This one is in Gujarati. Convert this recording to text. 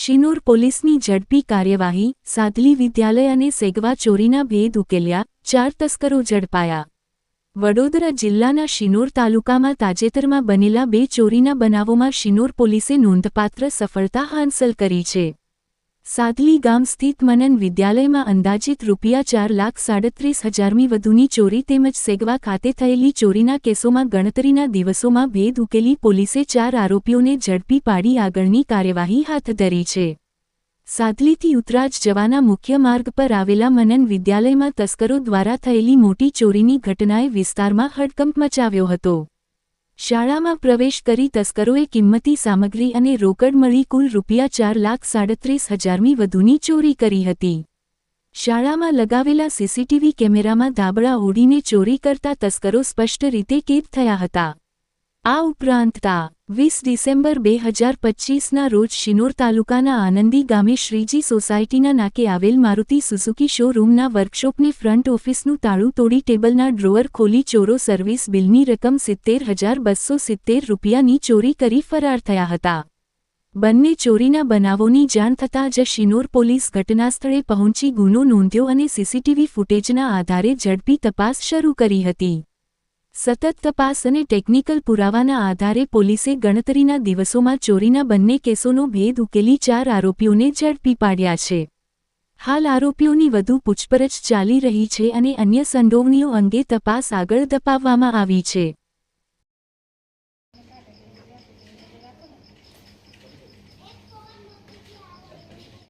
શિનોર પોલીસની ઝડપી કાર્યવાહી, સાદલી વિદ્યાલય અને સેગવા ચોરીના ભેદ ઉકેલ્યા, 4 તસ્કરો ઝડપાયા। વડોદરા જિલ્લાના શિનોર તાલુકામાં તાજેતરમાં બનેલા 2 ચોરીના બનાવોમાં શિનોર પોલીસે નોંધપાત્ર સફળતા હાંસલ કરી છે। સાદલી ગામ સ્થિત મનન વિદ્યાલયમાં અંદાજિત ₹4,37,000ની વધુની ચોરી તેમજ સેગવા ખાતે થયેલી ચોરીના કેસોમાં ગણતરીના દિવસોમાં ભેદ ઉકેલી પોલીસે 4 આરોપીઓને ઝડપી પાડી આગળની કાર્યવાહી હાથ ધરી છે। સાદલીથી ઉતરાજ જવાના મુખ્ય માર્ગ પર આવેલા મનન વિદ્યાલયમાં તસ્કરો દ્વારા થયેલી મોટી ચોરીની ઘટનાએ વિસ્તારમાં હડકંપ મચાવ્યો હતો। શાળામાં પ્રવેશ કરી તસ્કરોએ કિંમતી સામગ્રી અને રોકડ મળી કુલ ₹4,37,000ની વધુની ચોરી કરી હતી। શાળામાં લગાવેલા સીસીટીવી કેમેરામાં ધાબળા ઓઢીને ચોરી કરતા તસ્કરો સ્પષ્ટ રીતે કેદ થયા હતા। આ ઉપરાંત તા 20 ડિસેમ્બર 2025ના રોજ શિનોર તાલુકાના આનંદી ગામે શ્રીજી સોસાયટીના નાકે આવેલ મારુતિ સુઝુકી શોરૂમના વર્કશોપની ફ્રન્ટ ઓફિસનું તાળું તોડી ટેબલના ડ્રોઅર ખોલી ચોરો સર્વિસ બિલની રકમ ₹70,270ની ચોરી કરી ફરાર થયા હતા। બંને ચોરીના બનાવોની જાણ થતાં જ શિનોર પોલીસ ઘટનાસ્થળે પહોંચી ગુનો નોંધ્યો અને સીસીટીવી ફૂટેજના આધારે ઝડપી તપાસ શરૂ કરી હતી। સતત તપાસ અને ટેકનિકલ પુરાવાના આધારે પોલીસે ગણતરીના દિવસોમાં ચોરીના બંને કેસોનો ભેદ ઉકેલી 4 આરોપીઓને ઝડપી પાડ્યા છે। હાલ આરોપીઓની વધુ પૂછપરછ ચાલી રહી છે અને અન્ય સંડોવણીઓ અંગે તપાસ આગળ ધપાવવામાં આવી છે।